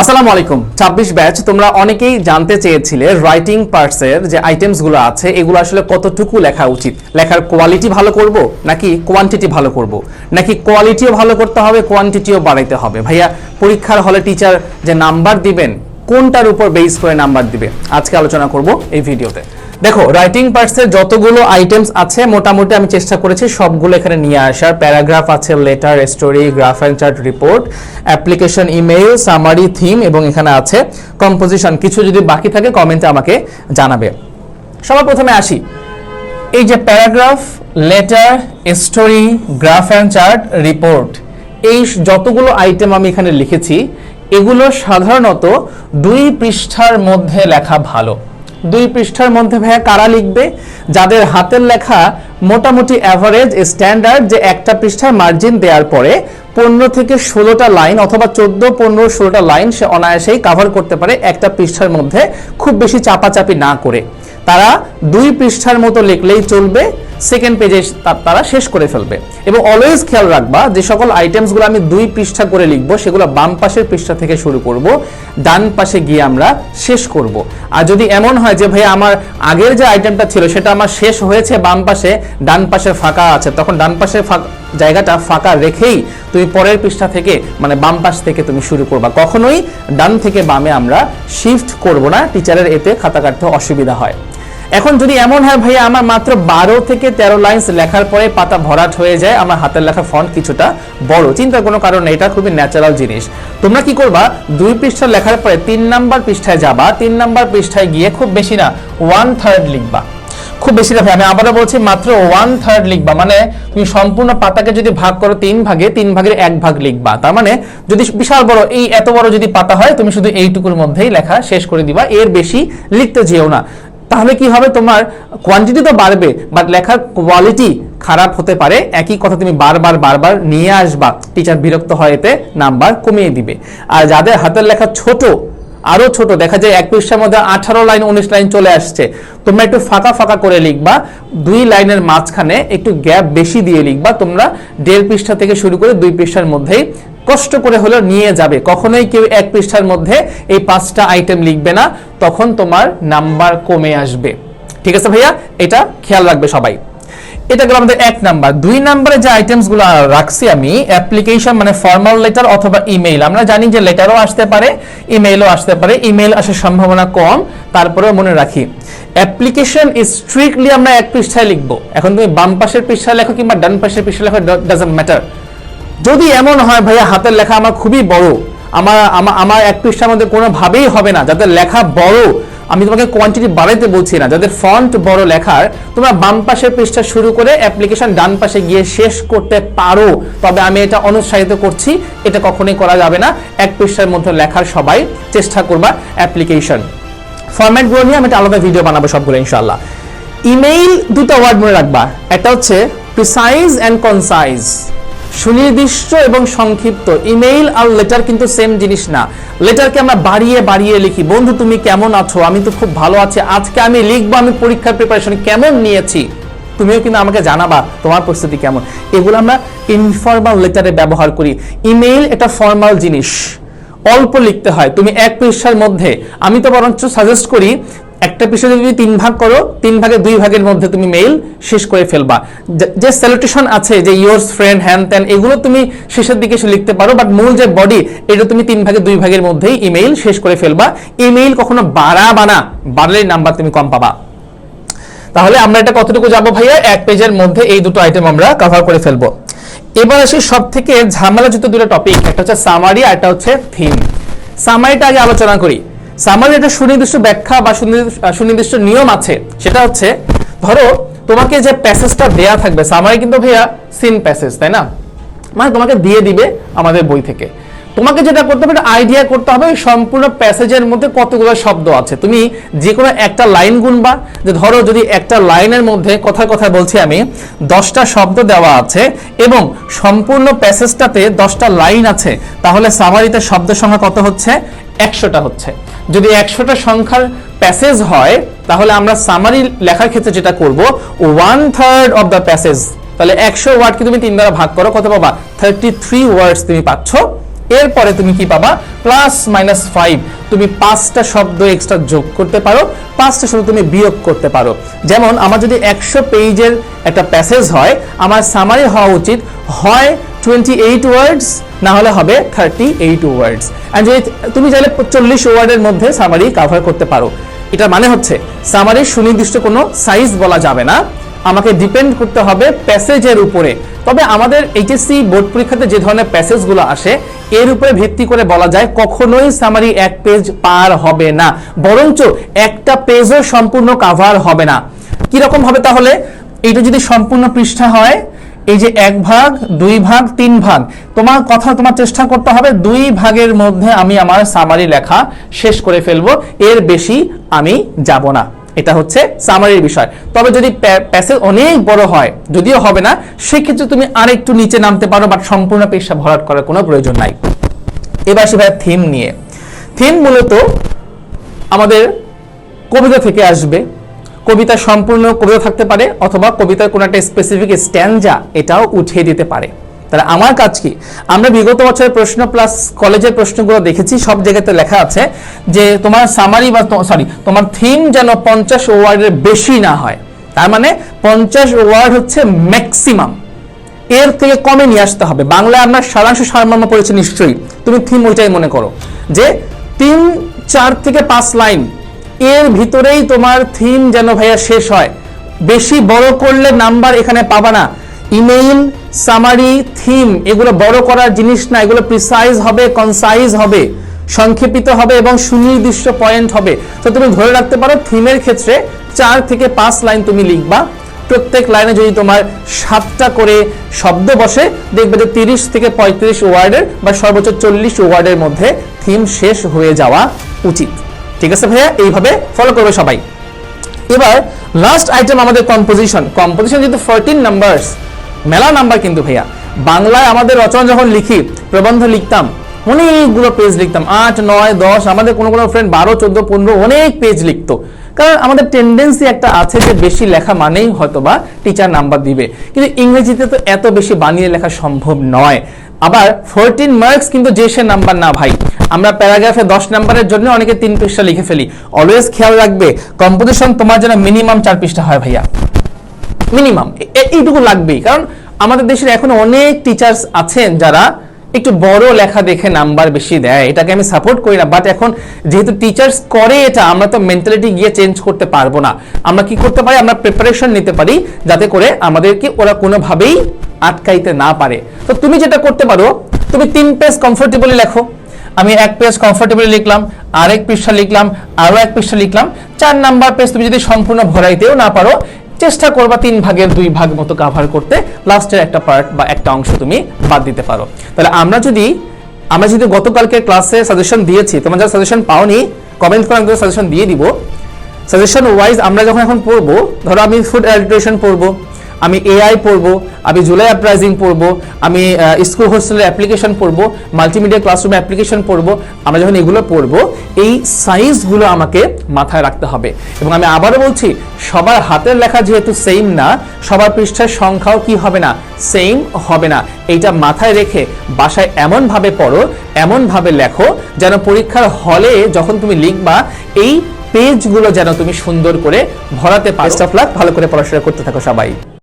আসসালামু আলাইকুম 26 ব্যাচ তোমরা অনেকেই জানতে চেয়েছিলে রাইটিং পার্টসের যে আইটেমস গুলো আছে এগুলো আসলে কতটুকু লেখা উচিত, লেখার কোয়ালিটি ভালো করব নাকি কোয়ান্টিটি ভালো করব নাকি কোয়ালিটিও ভালো করতে হবে কোয়ান্টিটিও বাড়াইতে হবে। ভাইয়া পরীক্ষার হলে টিচার যে নাম্বার দিবেন কোনটার উপর বেস করে নাম্বার দিবে আজকে আলোচনা করব এই ভিডিওতে। দেখো রাইটিং পার্টসের যতগুলো আইটেমস আছে মোটামুটি আমি চেষ্টা করেছি সবগুলো এখানে নিয়ে আসার। প্যারাগ্রাফ আছে, letter, story, graph and chart, report, application, email, summary, theme এবং এখানে আছে কম্পোজিশন। কিছু যদি বাকি থাকে কমেন্টে আমাকে জানাবে। সবার প্রথমে আসি, এই যে paragraph, letter, story, graph and chart, report, এই যতগুলো আইটেম আমি এখানে লিখেছি এগুলো সাধারণত 2 পৃষ্ঠার মধ্যে লেখা ভালো। 2 পৃষ্ঠার মধ্যে ভাইয়া কারা লিখবে? যাদের হাতের লেখা মোটামুটি অ্যাভারেজ স্ট্যান্ডার্ড, যে একটা পৃষ্ঠার মার্জিন দেওয়ার পরে 15 থেকে 16টা লাইন অথবা 14, 15, 16টা লাইন সে অনায়াসেই কভার করতে পারে একটা পৃষ্ঠার মধ্যে, খুব বেশি চাপাচাপি না করে। তারা 2 পৃষ্ঠার মতো লিখলেই চলবে, সেকেন্ড পেজে তারা শেষ করে ফেলবে। এবং অলওয়েজ খেয়াল রাখবা যে সকল আইটেমসগুলো আমি 2 পৃষ্ঠা করে লিখবো সেগুলো বাম পাশের পৃষ্ঠা থেকে শুরু করব, ডান পাশে গিয়ে আমরা শেষ করব। আর যদি এমন হয় যে ভাই আমার আগের যে আইটেমটা ছিল সেটা আমার শেষ হয়েছে বাম পাশে, ডান পাশে ফাঁকা আছে, তখন ডান পাশের জায়গাটা ফাঁকা রেখেই তুমি পরের পৃষ্ঠা থেকে মানে বাম পাশ থেকে তুমি শুরু করবা। কখনোই ডান থেকে বামে আমরা শিফট করব না, টিচারের এতে খাতা কাটতে অসুবিধা হয়। এখন যদি এমন হয় ভাইয়া আমার মাত্র 12 থেকে 13 লাইন লেখার পরে পাতা ভরাট হয়ে যায়, আমার হাতের লেখা ফন্ট কিছুটা বড়, চিন্তার কোনো কারণ নেই, এটা খুবই ন্যাচারাল জিনিস। তোমরা কি করবা, 2 পৃষ্ঠা লেখার পরে 3 নাম্বার পৃষ্ঠায় যাবা, 3 নাম্বার পৃষ্ঠায় গিয়ে খুব বেশি না 1/3 লিখবা। খুব বেশি না ভাই, আমি আবারও বলছি মাত্র 1/3 লিখবা। মানে তুমি সম্পূর্ণ পাতাকে যদি ভাগ করো 3 ভাগে, 3 ভাগের 1 ভাগ লিখবা। তার মানে যদি বিশাল বড় এই এত বড় যদি পাতা হয় তুমি শুধু এইটুকুর মধ্যেই লেখা শেষ করে দিবা, এর বেশি লিখতে যেও না। তাহলে কি হবে, তোমার কোয়ান্টিটি তো বাড়বে বাট লেখার কোয়ালিটি খারাপ হতে পারে। একই কথা তুমি বারবার নিয়ে আসবা, টিচার বিরক্ত হয়, এতে নাম্বার কমিয়ে দিবে। আর যাদের হাতের লেখা ছোট, আরো ছোট, দেখা যায় 1 পৃষ্ঠার মধ্যে 18 লাইন 19 লাইন চলে আসছে, তোমরা একটু ফাঁকা করে লিখবা, 2 লাইনের মাঝখানে একটু গ্যাপ বেশি দিয়ে লিখবা। তোমরা 1.5 পৃষ্ঠা থেকে শুরু করে 2 পৃষ্ঠার মধ্যেই কষ্ট করে হলেও নিয়ে যাবে। কখনোই কেউ 1 পৃষ্ঠার মধ্যে এই 5টা আইটেম লিখবে না, তখন তোমার নাম্বার কমে আসবে। ঠিক আছে ভাইয়া, এটা খেয়াল রাখবে সবাই। এটা গেল আমাদের 1 নাম্বার। 2 নাম্বারে যে আইটেমসগুলো রাখছি আমি, অ্যাপ্লিকেশন মানে ফর্মাল লেটার অথবা ইমেইল। আমরা জানি যে লেটারও আসতে পারে, ইমেইলও আসতে পারে, ইমেইল আসার সম্ভাবনা কম, তারপরেও মনে রাখি অ্যাপ্লিকেশন স্ট্রিক্টলি আমরা 1 পৃষ্ঠায় লিখবো। এখন তুমি বাম পাশের পৃষ্ঠায় লেখো কিংবা ডান পাশের পৃষ্ঠায় লেখো, ডাজন্ট ম্যাটার। যদি এমন হয় ভাইয়া হাতের লেখা আমার খুবই বড়, আমার 1 পৃষ্ঠার মধ্যে কোনোভাবেই হবে না, যাদের লেখা বড়, আমি তোমাকে কোয়ান্টিটি বাড়াইতে বলছি না, যাদের ফন্ট বড় লেখার, তোমরা বাম পাশের পৃষ্ঠা শুরু করে অ্যাপ্লিকেশন ডান পাশে গিয়ে শেষ করতে পারো। তবে আমি এটা অনুৎসাহিত করছি, এটা কখনোই করা যাবে না। 1 পৃষ্ঠার মধ্যে লেখার সবাই চেষ্টা করবা। অ্যাপ্লিকেশন ফরম্যাটগুলো নিয়ে আমি একটা আলাদা ভিডিও বানাবো সবগুলো ইনশাআল্লাহ। ইমেইল 2টা ওয়ার্ড মনে রাখবা, একটা হচ্ছে প্রিসাইজ অ্যান্ড কনসাইজ, সুনির্দিষ্ট এবং সংক্ষিপ্ত। ইমেইল আর লেটার কিন্তু সেম জিনিস না। লেটারকে আমরা বাড়িয়ে লিখি, বন্ধু তুমি কেমন আছো, আমি তো খুব ভালো আছি, আজকে আমি লিখবো আমি পরীক্ষার প্রিপারেশন কেমন নিয়েছি, তুমিও কিন্তু আমাকে জানাবা তোমার পরিস্থিতি কেমন। এগুলো আমরা ইনফর্মাল লেটারে ব্যবহার করি। ইমেইল এটা ফর্মাল জিনিস, অল্প লিখতে হয়। তুমি 1 পৃষ্ঠার মধ্যে, আমি তো বরঞ্চ সাজেস্ট করি একটা পৃষ্ঠা যদি 3 ভাগ করো, 3 ভাগে 2 ভাগের মধ্যে তুমি মেইল শেষ করে ফেলবা। যে স্যালুটেশন আছে, যে ইয়োর্স ফ্রেন্ড, হ্যান ত্যান, এগুলো তুমি শেষের দিকে লিখতে পারো, বাট মূল যে বডি এটা তুমি 3 ভাগে 2 ভাগের মধ্যেই ইমেইল শেষ করে ফেলবা। ইমেইল কখনো বাড়লে নাম্বার তুমি কম পাবা। তাহলে আমরা এটা কতটুকু যাবো ভাইয়া, 1 পেজের মধ্যে এই দুটো আইটেম আমরা কভার করে ফেলবো। এবার আসি সব থেকে ঝামেলাযুক্ত 2টা টপিক, একটা হচ্ছে সামারি আর একটা হচ্ছে থিম। সামারিটা আগে আলোচনা করি। সামারি একটা সুনির্দিষ্ট ব্যাখ্যা বা সুনির্দিষ্ট নিয়ম আছে। সেটা হচ্ছে, ধরো তোমাকে যে প্যাসেজটা দেয়া থাকবে, সামারি কিন্তু ভাইয়া সিন প্যাসেজ, তাই না, মানে তোমাকে দিয়ে দিবে আমাদের বই থেকে। তোমাকে যেটা করতে হবে, আইডিয়া করতে হবে সম্পূর্ণ প্যাসেজের মধ্যে কতগুলো শব্দ আছে। তুমি যে কোনো একটা লাইন গুনবা, যে ধরো যদি একটা লাইনের মধ্যে কথা বলছি আমি, 10টা শব্দ দেওয়া আছে এবং সম্পূর্ণ প্যাসেজটাতে 10টা লাইন আছে, তাহলে সামারিতে শব্দের সংখ্যা কত হচ্ছে, 100টা হচ্ছে। যদি 100টা সংখ্যার প্যাসেজ হয় তাহলে আমরা সামারি লেখার ক্ষেত্রে যেটা করব, 1/3 অফ দ্য প্যাসেজ, তাহলে 100 ওয়ার্ডকে তুমি 3 দ্বারা ভাগ করো, কত পাবা, 33 ওয়ার্ডস তুমি পাচ্ছ এরপরে তুমি কি পাবা, +-5, তুমি 5টা শব্দ এক্সট্রা যোগ করতে পারো, 5টা শব্দ তুমি বিয়োগ করতে পারো। যেমন আমার যদি 100 পেজের একটা প্যাসেজ হয়, আমার সামারি হওয়া উচিত হয় 28 ওয়ার্ডস, না হলে হবে 38 ওয়ার্ডস। এন্ড যদি তুমি চাইলে 40 ওয়ার্ডের মধ্যে সামারি কভার করতে পারো। এটা মানে হচ্ছে সামারির সুনির্দিষ্ট কোনো সাইজ বলা যাবে না, আমাকে ডিপেন্ড করতে হবে প্যাসেজের উপরে। তবে আমাদের এইচএসসি বোর্ড পরীক্ষাতে যে ধরনের প্যাসেজগুলো আসে এর উপরে ভিত্তি করে বলা যায় কখনোই সামারি 1 পেজ পার হবে না, বরঞ্চ একটা পেজও সম্পূর্ণ কভার হবে না। কি রকম হবে তাহলে? এটা যদি সম্পূর্ণ পৃষ্ঠা হয়, এই যে 1 ভাগ, 2 ভাগ, 3 ভাগ, তোমার চেষ্টা করতে হবে 2 ভাগের মধ্যে আমি আমার সামারি লেখা শেষ করে ফেলবো, এর বেশি আমি যাব না। এটা হচ্ছে সামারির বিষয়। তবে যদি প্যাসেজ অনেক বড় হয়, যদিও হবে না, সেক্ষেত্রে তুমি আরেকটু নিচে নামতে পারো, বাট সম্পূর্ণ পৃষ্ঠা ভরাট করার কোনো প্রয়োজন নাই। এবার সেভাবে থিম নিয়ে, থিম মূলত আমাদের কবিতা থেকে আসবে। কবিতা সম্পূর্ণ কবিতা থাকতে পারে, অথবা কবিতার কোনো একটা স্পেসিফিক স্ট্যান্জা এটাও উঠিয়ে দিতে পারে। তাহলে আমার কাজ কি, আমরা বিগত বছরের প্রশ্ন প্লাস কলেজের প্রশ্নগুলো দেখেছি, সব জায়গাতে লেখা আছে যে তোমার সামারি বা তোমার থিম যেন 50 ওয়ার্ডের বেশি না হয়। তার মানে 50 ওয়ার্ড হচ্ছে ম্যাক্সিমাম, এর থেকে কমে নিয়ে আসতে হবে। বাংলায় আমরা সারাংশ সারমর্ম পড়েছি নিশ্চয়ই, তুমি থিম ওইটাই মনে করো যে 3, 4 থেকে 5 লাইন এর ভিতরেই তোমার থিম যেন ভাইয়া শেষ হয়। বেশি বড় করলে নাম্বার এখানে পাবা না। ইমেইল, সামারি, থিম এগুলো বড় করার জিনিস না, এগুলো প্রিসাইজ হবে, কনসাইজ হবে, সংক্ষেপিত হবে এবং সুনির্দিষ্ট পয়েন্ট হবে। তো তুমি ধরে রাখতে পারো থিমের ক্ষেত্রে 4 থেকে 5 লাইন তুমি লিখবা, প্রত্যেক লাইনে যদি তোমার 7টা করে শব্দ বসে, দেখবে যে 30 থেকে 35 ওয়ার্ডের বা সর্বোচ্চ 40 ওয়ার্ডের মধ্যে থিম শেষ হয়ে যাওয়া উচিত। ঠিক আছে ভাইয়া, এইভাবে ফলো করবে সবাই। এবার লাস্ট আইটেম আমাদের কম্পোজিশন। কম্পোজিশন যেহেতু 14 নাম্বারস, মেলা নাম্বার কিন্তু ভাইয়া। বাংলায় আমাদের রচনা যখন লিখি, প্রবন্ধ লিখতাম, অনেকগুলো পেজ লিখতাম, 8, 9, 10, আমাদের কোনো ফ্রেন্ড 12, 14, 15 অনেক পেজ লিখতো। কারণ আমাদের টেন্ডেন্সি একটা আছে যে বেশি লেখা মানেই হয়তোবা টিচার নাম্বার দিবে, কিন্তু ইংরেজিতে তো এত বেশি বানিয়ে লেখা সম্ভব নয়। আবার 14 মার্কস কিন্তু যে সে নাম্বার না ভাই। আমরা প্যারাগ্রাফে 10 নাম্বারের জন্য অনেকে 3 পৃষ্ঠা লিখে ফেলি। অলওয়েজ খেয়াল রাখবে কম্পোজিশন তোমার যেন মিনিমাম 4 পৃষ্ঠা হয় ভাইয়া, মিনিমাম এইটুকু লাগবেই। কারণ আমাদের দেশের এখন অনেক টিচার্স আছেন যারা একটু বড় লেখা দেখে নাম্বার বেশি দেয়, এটাকে আমি সাপোর্ট করি না। বাট এখন যেহেতু টিচার্স করে এটা, আমরা তো মেন্টালিটি গিয়ে চেঞ্জ করতে পারবো না। আমরা কি করতে পারি, আমরা প্রিপারেশন নিতে পারি যাতে করে আমাদেরকে ওরা কোনোভাবেই আটকাইতে না পারে। তো তুমি যেটা করতে পারো, তুমি 3 পেজ কমফোর্টেবলি লেখো। আমি 1 পেজ কমফোর্টেবলি লিখলাম, আরেক পৃষ্ঠা লিখলাম, আরো 1 পৃষ্ঠা লিখলাম। 4 নাম্বার পেজ তুমি যদি সম্পূর্ণ ভরাইতেও না পারো, চেষ্টা করবা 3 ভাগের 2 ভাগ মতো কভার করতে, লাস্টের একটা পার্ট বা একটা অংশ তুমি বাদ দিতে পারো। তাহলে আমরা যদি গতকালকে ক্লাসে সাজেশন দিয়েছি, তোমরা যারা সাজেশন পাওনি কমেন্ট করে আমি সাজেশন দিয়ে দিব। সাজেশন ওয়াইজ আমরা যখন এখন পড়বো, ধরো আমি ফুড অ্যাডাল্ট্রেশন পড়বো, আমি এআই পড়বো, আমি জুলাই আপরাইজিং পড়বো, আমি স্কুল হোস্টেলের অ্যাপ্লিকেশন পড়বো, মাল্টিমিডিয়া ক্লাসরুম অ্যাপ্লিকেশন পড়বো। আমরা যখন এগুলো পড়বো, এই সাইজগুলো আমাকে মাথায় রাখতে হবে। এবং আমি আবারও বলছি, সবার হাতের লেখা যেহেতু সেম না, সবার পৃষ্ঠার সংখ্যাও কি হবে না, সেম হবে না। এইটা মাথায় রেখে বাসায় এমনভাবে পড়ো, এমনভাবে লেখো যেন পরীক্ষার হলে যখন তুমি লিখবা, এই পেজগুলো যেন তুমি সুন্দর করে ভরাতে পারো। বেস্ট অফ লাক, ভালো করে পড়াশোনা করতে থাকো সবাই।